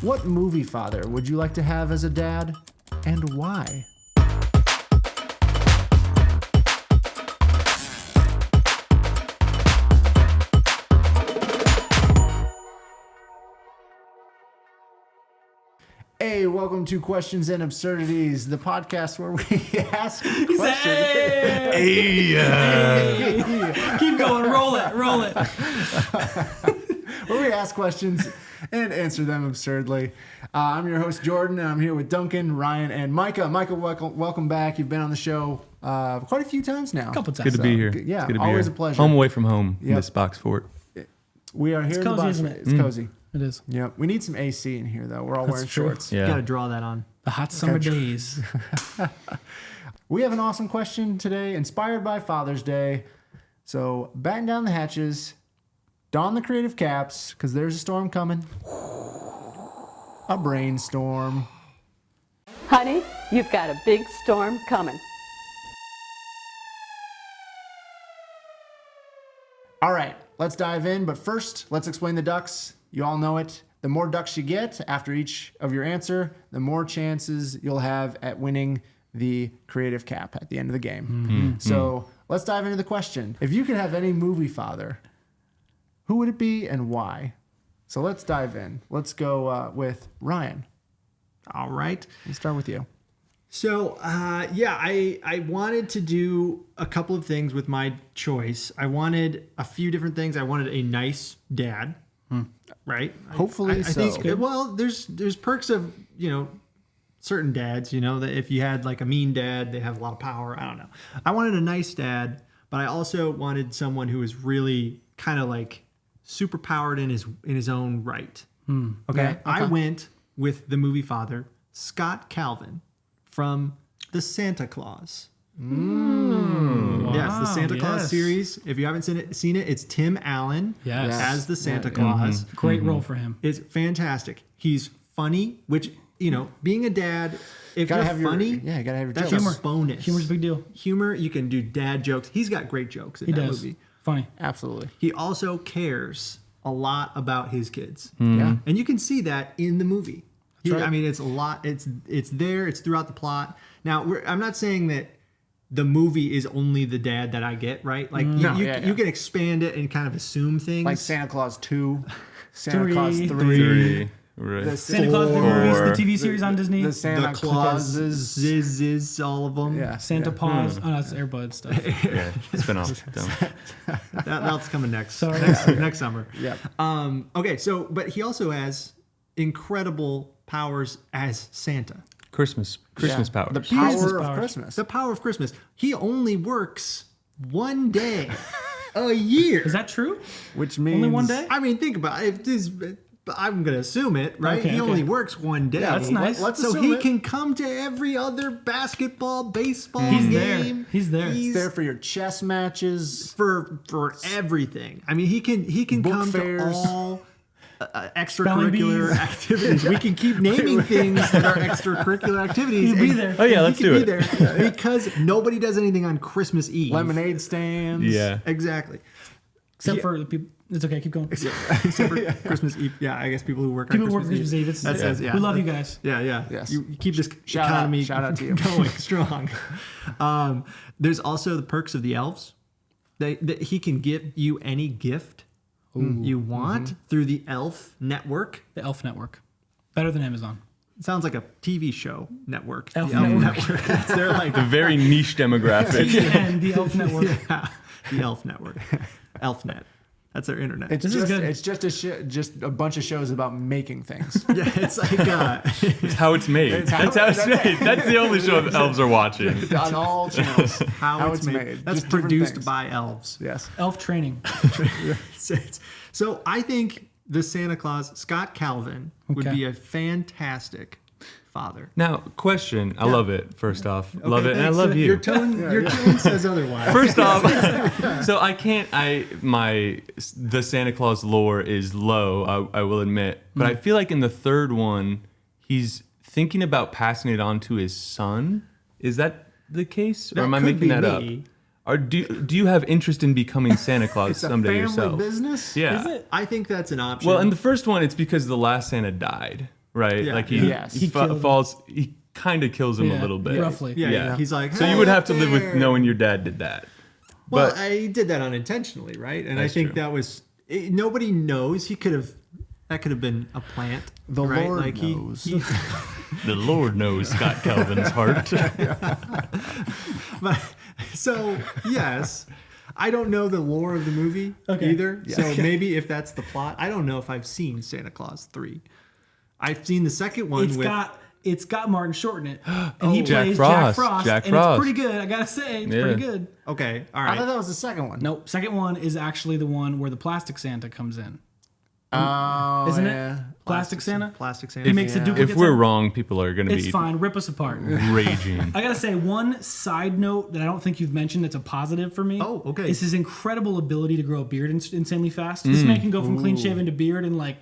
What movie father would you like to have as a dad, and why? Hey, welcome to Questions and Absurdities, the podcast where we ask questions. Hey. Keep going, roll it. Where we ask questions and answer them absurdly. I'm your host, Jordan, and I'm here with Duncan, Ryan, and Micah. Micah, welcome back. You've been on the show quite a few times now. A couple times. Good to be here. Yeah, good to be always here. a pleasure. Home away from home in Yep. this box fort. We are here in the cozy, box. isn't it? It's cozy. It is. Yeah, we need some AC in here, though. We're all wearing true. shorts. Yeah. Got to draw that on. The hot summer days. We have an awesome question today, inspired by Father's Day. So batten down the hatches, don the creative caps, because there's a storm coming. A brainstorm. Honey, you've got a big storm coming. All right, let's dive in. But first, let's explain the ducks. You all know it. The more ducks you get after each of your answer, the more chances you'll have at winning the creative cap at the end of the game. Mm-hmm. So let's dive into the question. If you could have any movie father, who would it be and why? So let's dive in. Let's go with Ryan. All right. Let's start with you. So, I wanted to do a couple of things with my choice. I wanted a few different things. I wanted a nice dad, right? Hopefully I so. think, well, there's perks of, certain dads, that if you had like a mean dad, they have a lot of power. I don't know. I wanted a nice dad, but I also wanted someone who was really kind of like super powered in his own right. Okay? I went with the movie father, Scott Calvin, from the Santa Claus. Yes, the Santa Claus series. If you haven't seen it, it's Tim Allen as the Santa Claus. Great role for him. It's fantastic. He's funny, which, being a dad, if Gotta you're have your- funny, you gotta have your that's jokes. a bonus. Humor's a big deal. Humor, you can do dad jokes. He's got great jokes in He that does. movie. Funny. Absolutely. He also cares a lot about his kids. Yeah. And you can see that in the movie. right. I mean, it's a lot. It's there. It's throughout the plot. Now, I'm not saying that the movie is only the dad that I get, right? Like you can expand it and kind of assume things. Like Santa Claus 2, Santa 3. Claus 3. 3. Right. The Santa Claus the movies, the TV series on Disney. The Santa the Claus, Clauses. Ziz, all of them. Yeah. Santa Paws. Oh, that's Airbud stuff. Yeah. Spin off. That's coming next. Sorry. next summer. Yeah. Okay. So, but he also has incredible powers as Santa. Christmas powers. The power of powers. Christmas. The power of Christmas. He only works one day a year. Is that true? Which means Only one day? I mean, think about it. If this, I'm going to assume it, right? Okay, he okay. only works one day. Yeah, that's nice. Let's so assume he it. can come to every other basketball, baseball He's there. game. He's there. He's there for your chess matches. for everything. I mean, he can Book come fairs. to all Spelling extracurricular bees. activities. We can keep naming things that are extracurcular activities. He'll be and- there. Oh, yeah, and let's he can do be it. there because nobody does anything on Christmas Eve. Lemonade stands. Yeah. Exactly. Except for the people. It's okay. Keep going. Except for Christmas Eve. Yeah, I guess people who work People on who work Christmas Christmas Eve. It's, That's it, yeah. We love you guys. Yeah, yeah. Yes. You keep this Shout out- economy shout out to you. going strong. There's also the perks of the elves. That he can give you any gift you want through the Elf Network. The Elf Network. Better than Amazon. It sounds like a TV show network. Elf The Elf Network. Network. They're like The very niche demographic. And the Elf Network. the Elf Network. ElfNet. That's their internet. It's This is good. It's just a bunch of shows about making things. yeah, it's like It's how it's made. That's how it's made. That's the only show the elves are watching. On all channels. how it's made. That's Just different produced things. by elves. Yes. Elf training. So I think the Santa Claus, Scott Calvin, would Okay. be a fantastic father. Now, question. I love it, first off. Love Okay, it, and I thanks. love you. Your tone says otherwise. First off, so the Santa Claus lore is low, I will admit. But I feel like in the third one, he's thinking about passing it on to his son. Is that the case? That or am I could making be that me. up? Or do you have interest in becoming Santa Claus It's a someday family yourself? business. Yeah. Is it? I think that's an option. Well, in the first one, it's because the last Santa died. right? Yeah. Like he Yes. He killed him. falls. He kind of kills him Yeah, a little bit, roughly. Yeah, Yeah. he's like, So you would have to live with knowing your dad did that. Well, But I did that unintentionally, right? And I That's think true. that was nobody knows. That could have been a plant. The right? Lord like knows. the Lord knows Scott Calvin's heart. But, so yes, I don't know the lore of the movie either. Yeah. So maybe if that's the plot, I don't know if I've seen Santa Claus 3. I've seen the second one It's got Martin Short in it, and he Jack plays Frost. Jack Jack and Frost. it's pretty good. I gotta say, it's Yeah. pretty good. Okay, all I right. thought that was the second one. Nope, second one is actually the one where the plastic Santa comes in, Oh, isn't yeah. it? Plastic Santa. Plastic Santa. He makes the duplicate. If we're Santa. wrong, people are going to It's be fine. Rip us apart. raging. I gotta say, one side note that I don't think you've mentioned that's a positive for me. Oh, okay. Is his incredible ability to grow a beard insanely fast. This man can go from clean shaven to beard in like,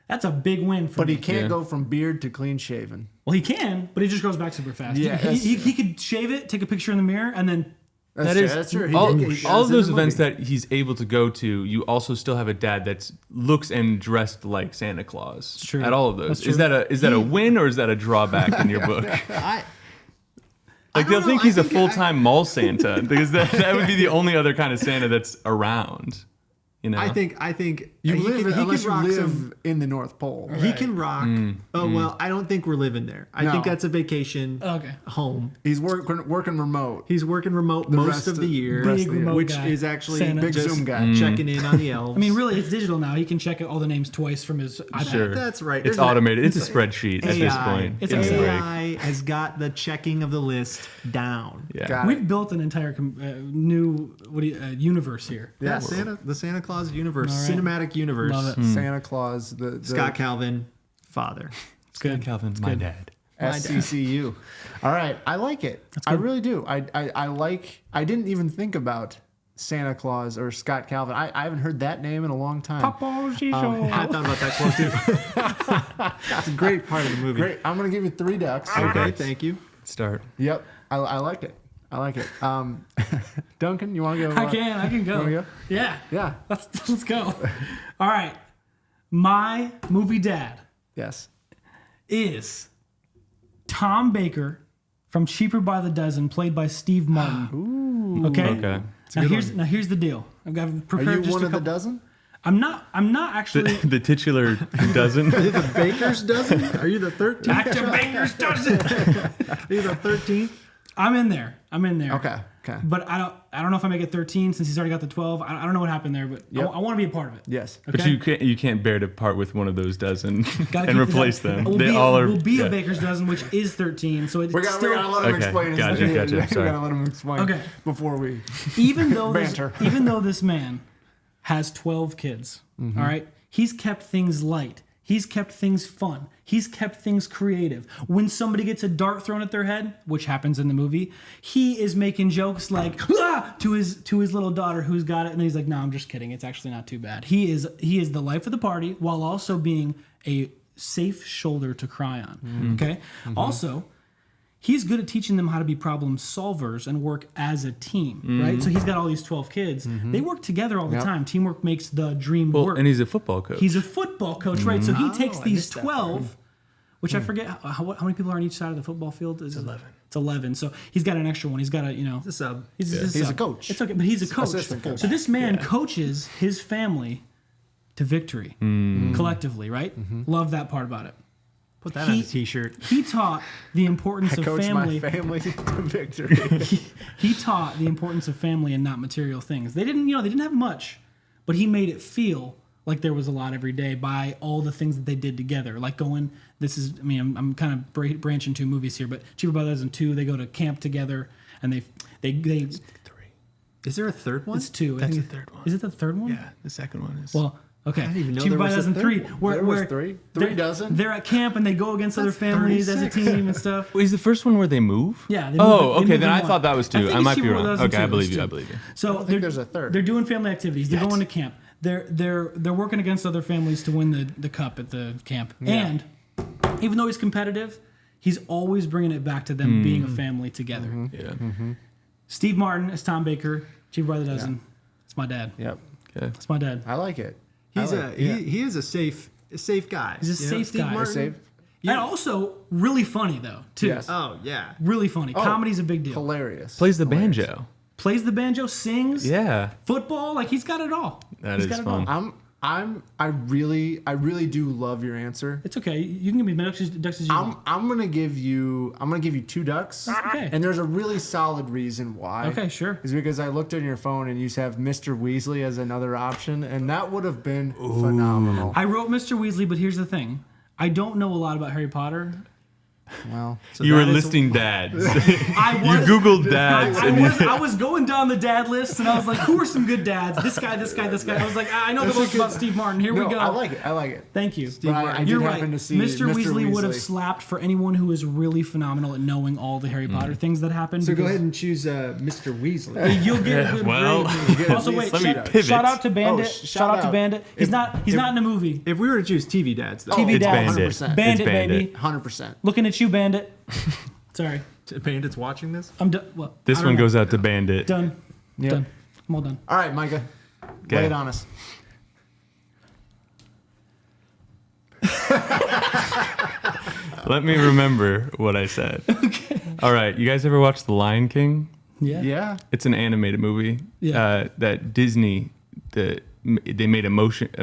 that's a big win for But me. he can't Yeah. go from beard to clean shaven. Well, he can, but he just grows back super fast. Yeah, he could shave it, take a picture in the mirror, and then That's true. He all, did- he all does of in those the events movie. that he's able to go to. You also still have a dad that looks and dressed like Santa Claus. true. At all of those, That's is true. that a win or is that a drawback in your book? I Like don't they'll know. think I he's a think full-time mall Santa because that would be the only other kind of Santa that's around. You know, I think You he live can, he unless can you rock live some. in the North Pole. He can rock. Oh well, I don't think we're living there. I No. think that's a vacation okay. home. He's working remote. He's working remote rest most of the of- year, rest Big of the year. remote which guy. is actually Santa. Big just Zoom guy. checking in on the elves. I mean, really, it's digital now. He can check all the names twice from his iPad. sure. That's right. It's There's an automated. It's a spreadsheet at this point. It's Give me a AI. break. AI has got the checking of the list down. Yeah. Got We've it. built an entire new universe here. Yeah, the Santa Claus universe, All right. cinematic universe. Love it. Santa Claus, the Scott Calvin, father. It's good. Calvin, my dad. SCCU. All right, I like it. I really do. I like. I didn't even think about Santa Claus or Scott Calvin. I haven't heard that name in a long time. I thought about that quote too. It's a great part of the movie. Great. I'm gonna give you 3 ducks. Okay, thank you. Start. Yep. I like it. I like it. Duncan, you want to go? I can go. wanna go? Yeah. Yeah. Let's go. All right. My movie dad Yes. is Tom Baker from Cheaper by the Dozen, played by Steve Martin. Ooh. Okay. Okay. Now here's the deal. I've got Are prepared you just one a of the couple. dozen? I'm not actually. The titular dozen. The Baker's dozen? Are you the 13th? Actor Baker's Dozen. Are you the 13th? I'm in there. Okay. Okay. But I don't know if I make it 13 since he's already got the 12. I don't know what happened there, but Yep. I want to be a part of it. Yes. But you can't bear to part with one of those dozen Gotta and keep the replace dozen. them. We'll They be, all are. we'll be yeah. a Baker's Dozen, which is 13. So it's We gotta still let him Okay, explain. his gotcha, thing. gotcha, We sorry. gotta let him explain. Okay. Before we. even though Banter. even though this man has 12 kids, Mm-hmm. all right, he's kept things light. He's kept things fun. He's kept things creative. When somebody gets a dart thrown at their head, which happens in the movie, he is making jokes like to his little daughter who's got it, and he's like, "No, I'm just kidding. It's actually not too bad." He is the life of the party while also being a safe shoulder to cry on. Okay. Also, he's good at teaching them how to be problem solvers and work as a team, right? So he's got all these 12 kids. They work together all the Yep. time. Teamwork makes the dream Well, work. and he's a football coach. He's a football coach, right? So he takes I these missed that part. 12, which I forget how many people are on each side of the football field. It's 11. It's 11. So he's got an extra one. He's got The sub. He's He's a sub. coach. It's okay, but he's a coach. Assistant coach. So this man coaches his family to victory collectively, right? Love that part about it. Put that on a t-shirt. He taught the importance of Coach family. my family to victory. He taught the importance of family and not material things. They didn't have much, but he made it feel like there was a lot every day by all the things that they did together. Like going, I'm kind of branching to movies here, but Cheaper by the Dozen 2, they go to camp together and they Is there a third one? it's 2. I That's think the third one. Is it the third one? Yeah, the second one is. Well, okay. I didn't even know Cheaper there by was the a Dozen third 3, one. where There was where 3 they're- dozen. They're at camp and they go against other That's families as a 36. team and stuff. Is the first one where they move? Yeah. They Oh, move okay. in Then I one. thought that was 2. think I it's might be Cheaper by wrong. the Dozen Okay, 2. I believe It's you. I 2. believe you. So think there's a third. They're doing family activities. They're going to camp. They're working against other families to win the cup at the camp. And even though he's competitive, he's always bringing it back to them being a family together. Yeah. Steve Martin is Tom Baker. Cheaper by the Dozen. It's my dad. Yep. Okay. It's my dad. I like it. He is a safe guy. He's a safe Steve guy. Martin, Safe. And also really funny though too. Yes. Oh yeah. Really funny. Comedy's a big deal. Hilarious. Plays the Hilarious. banjo. Plays the banjo, sings, Yeah. football. Like he's got it all. That He's is got it fun. all. I really do love your answer. It's okay. You can give me ducks as you want. I'm gonna give you 2 ducks. Okay. And there's a really solid reason why. Okay, sure. Is because I looked at your phone and you have Mr. Weasley as another option, and that would have been phenomenal. I wrote Mr. Weasley, but here's the thing. I don't know a lot about Harry Potter. Well, So You were that is- listing dads. I You was, Googled dads. I was going down the dad list, and I was like, who are some good dads? This guy, this guy, this guy. I was like, I know the most about Steve Martin. Here we go. I like it. Thank you. But I did You're happen right. to see Mr. Weasley would have Weasley. slapped for anyone who is really phenomenal at knowing all the Harry Potter things that happened. So go because ahead and choose Mr. Weasley. You'll get a good well, grade. Also, wait. let me Shout, pivot. shout out to Bandit. Oh, shout out to out. Bandit. He's not in the movie. If we were to choose TV dads, though, TV It's dads. Bandit. 100%. Bandit, It's Bandit. baby. 100%. Looking at you, Bandit. Sorry. Bandit's watching this. I'm done. Well, This I one don't know. goes out to Bandit. Done. Yep. Done. I'm all done. All right, Micah. Okay. Lay it on us. Let me remember what I said. Okay. All right. You guys ever watch The Lion King? Yeah. Yeah. It's an animated movie. Yeah. That Disney, they made a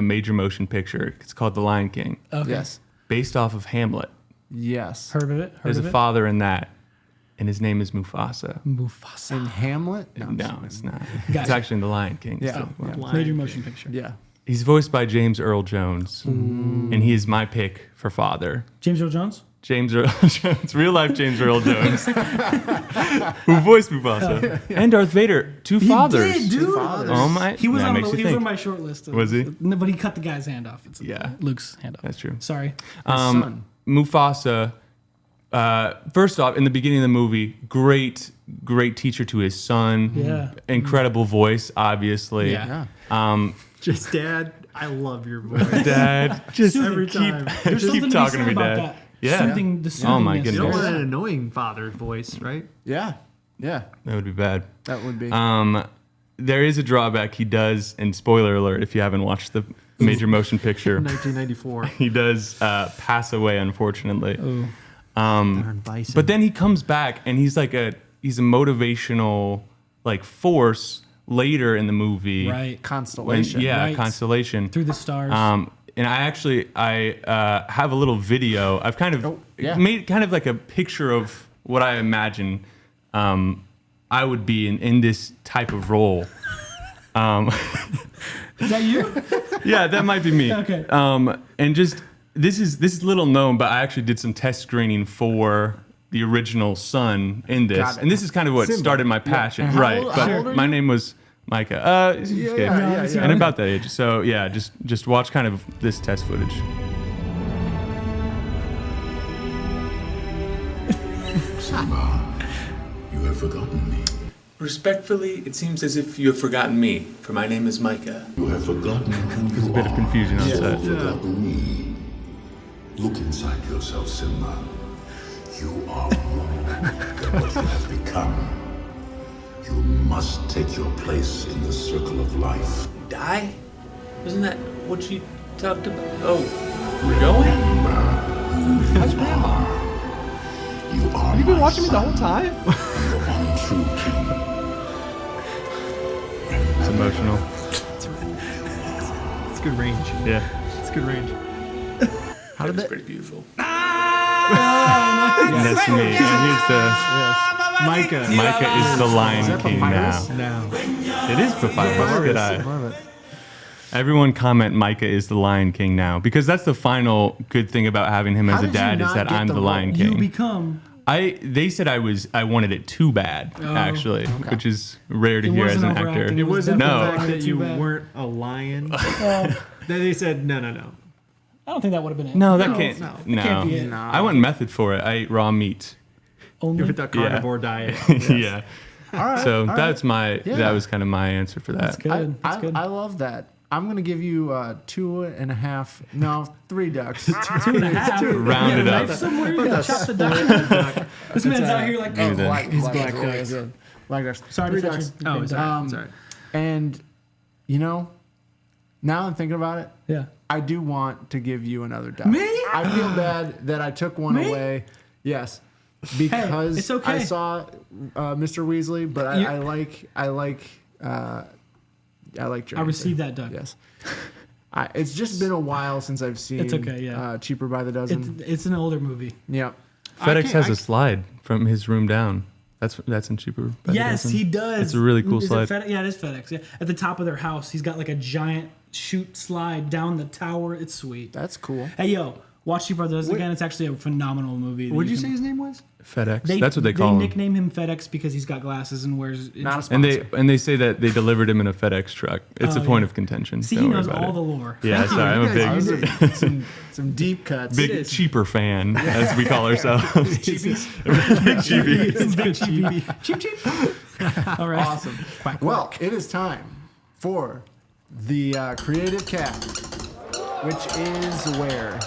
major motion picture. It's called The Lion King, Okay. Yes. based off of Hamlet. Yes. Heard of it? Heard There's of a it? father in that, and his name is Mufasa. Mufasa. In Hamlet? No, it's not. It's Gotcha. actually in The Lion King. Yeah. So, Yeah. Lion Major King. motion picture. Yeah. he's voiced by James Earl Jones, and he is my pick for father. James Earl Jones? James Earl Jones, real life James Earl Jones, who voiced Mufasa and Darth Vader, two fathers. He did, dude. fathers. Oh my! He was that on makes the, you he was think. on my short list. Was he? No, but he cut the guy's hand off. It's Yeah. Luke's hand off. That's true. Sorry. son. Mufasa. First off, in the beginning of the movie, great teacher to his son. Yeah. Incredible voice, obviously. Yeah. Just Dad, I love your voice. Dad, just Every keep, time. There's keep something to be talking said to me, about Dad. that. Yeah. Something, the Oh my soothingness. You don't goodness. want an annoying father voice, right? Yeah. Yeah. That would be bad. That would be. There is a drawback. He does, and spoiler alert, if you haven't watched the major motion picture, 1994. he does pass away, unfortunately. Darn bison. But then he comes back, and he's a motivational force later in the movie. Right. When, Constellation. yeah, Right. Constellation. Through the stars. And I have a little video. I've kind of made kind of like a picture of what I imagine I would be in this type of role. Is that you? Yeah, that might be me. Okay. And just this is little known, but I actually did some test screening for the original son in this, Got it. and this is kind of what Simba. started my passion, And how right? old- But how old are my you? name was Micah. yeah. And about that age. So yeah, just watch kind of this test footage. Simba, you have forgotten me. Respectfully, it seems as if you have forgotten me, for my name is Micah. You have forgotten who There's you a bit of are. confusion on You set. have forgotten me. Look inside yourself, Simba. You are more than what you have become. You must take your place in the circle of life. Die? Isn't that what you talked about? Oh, we're going? How's Grandma? You are Have you been my watching me the son, whole time? and the one true king. It's emotional. It's good range. Yeah. It's good range. How did that? Pretty beautiful. And that's me. And here's Micah. Micah is the Lion King now. papyrus? Now. It is papyrus. Good eye. Love it. Everyone comment Micah is the Lion King now, because that's the final good thing about having him How as a did you dad is not that get I'm the the role? Lion You King. become. They said I wanted it too bad, actually, which is rare to It hear as wasn't an actor. overacting. It wasn't No. the fact that Too you bad. weren't a lion. Then they said, no. I don't think that would have been it. No, that can't. no. No, can't be it. No. I went method for it. I ate raw meat. Only. With the carnivore diet. Yeah. So that's my. Yeah. That was kind of my answer for that. That's good. That's good. I love that. I'm gonna give you 2.5. No, 3 ducks. 2.5. Round it Yeah, up. knife somewhere. You gotta chop the duck. This man's out here like. Maybe then. He's black ducks. ducks. Black ducks. Sorry 3 to ducks. touch your- Oh, sorry. Um, sorry. And now I'm thinking about it. Yeah. I do want to give you another duck. Me? I feel bad that I took one Me? away. Yes. Because it's okay. I saw Mr. Weasley, but I like Journey. I received that duck. Yes. It's just been a while since I've seen It's okay, yeah. Cheaper by the Dozen. It's an older movie. Yeah. FedEx has a slide from his room down. That's in Cheaper by the Yes, Dozen. he does. It's a really cool Is slide. It yeah, it is FedEx. Yeah. At the top of their house, he's got like a giant chute slide down the tower. It's sweet. That's cool. Hey, yo, watch Cheaper by the Dozen again. It's actually a phenomenal movie. What did you say his name was? FedEx. That's what they call him. They nickname him FedEx because he's got glasses and wears. Not a sponsor. And they say that they delivered him in a FedEx truck. It's a point of contention. See, Don't he worry knows about all it. the lore. Yeah, sorry, I'm a big some deep cuts. big cheaper fan, as we call ourselves. Cheapies. Big cheapy. Big cheap. Cheap, cheap. All right. Awesome. Quack, Well, quack. it is time for the creative cat, which is where?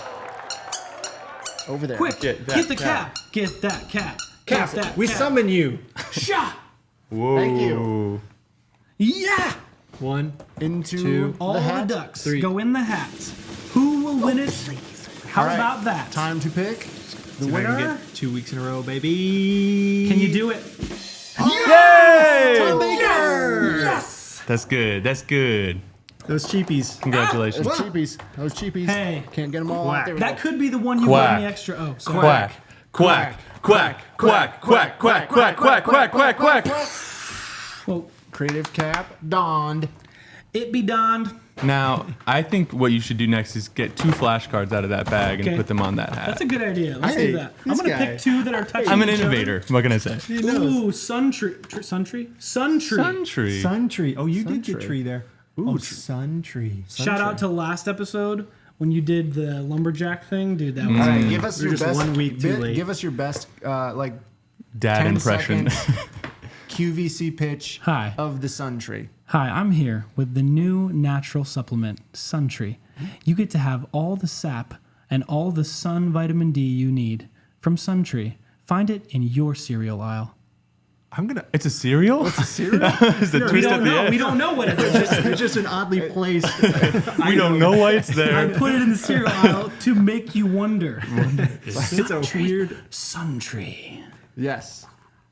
Over there. Quick, Get get, that the cat. cap. Get that cat. Cap, Get that we cat. summon you. Shot. Whoa. Thank you. Yeah. 1, Into Two. All the the, hat. ducks 3. go in the hats. Who will win it? How All right. about that? Time to pick the See if I can winner. get 2 weeks in a row, baby. Can you do it? Yay! Yes. That's good. That's good. Those cheapies. Congratulations. Those cheapies. Those cheapies. Hey. Can't get them all Quack. out there. That could be the one you Quack. won the extra. Oh, sorry. Quack. Quack. Quack. Quack. Quack. Quack. Quack. Quack. Quack. Quack. Quack. Well, Creative cap donned. it be donned. Now, I think what you should do next is get 2 flashcards out of that bag Okay. and put them on that hat. That's a good idea. Let's Hey, do that. I'm this gonna guy. pick 2 that are touching. I'm an each other. innovator. What can I say? Ooh, sun tree. Sun tree. Sun tree. Sun tree. Sun tree. Oh, you did tree. get tree there. Ooh, Oh, sun tree. Shout out to last episode when you did the lumberjack thing, dude. That was All right, give us We're your just best. 1 week too late. Give us your best, like Dad 10 impression. second QVC pitch Hi. of the Sun Tree. Hi, I'm here with the new natural supplement, Sun Tree. You get to have all the sap and all the sun vitamin D you need from Sun Tree. Find it in your cereal aisle. It's a cereal? It's a cereal? Is the We twist at don't the know. end? We don't know what it is. It's just an oddly placed. We don't know why it's I there. put it in the cereal aisle to make you wonder. It's a weird. Sun Tree. Yes.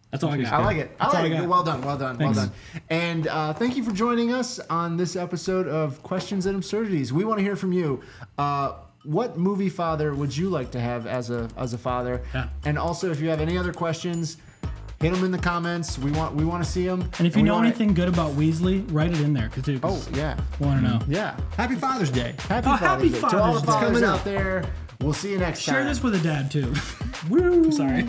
That's all I got. I like it. I That's all like I it. got. Well done. Well done. Thanks. Well done. And thank you for joining us on this episode of Questions and Absurdities. We want to hear from you. What movie father would you like to have as a father? Yeah. And also, if you have any other questions, hit them in the comments. We want to see them. And if you know anything good about Weasley, write it in there. Cause Oh yeah. want to know. Yeah. Happy Father's Day. Happy Oh, Father's happy Day. To all the Father's Day. fathers Coming out up. there, we'll see you next time. Share this with a dad too. Woo! I'm sorry.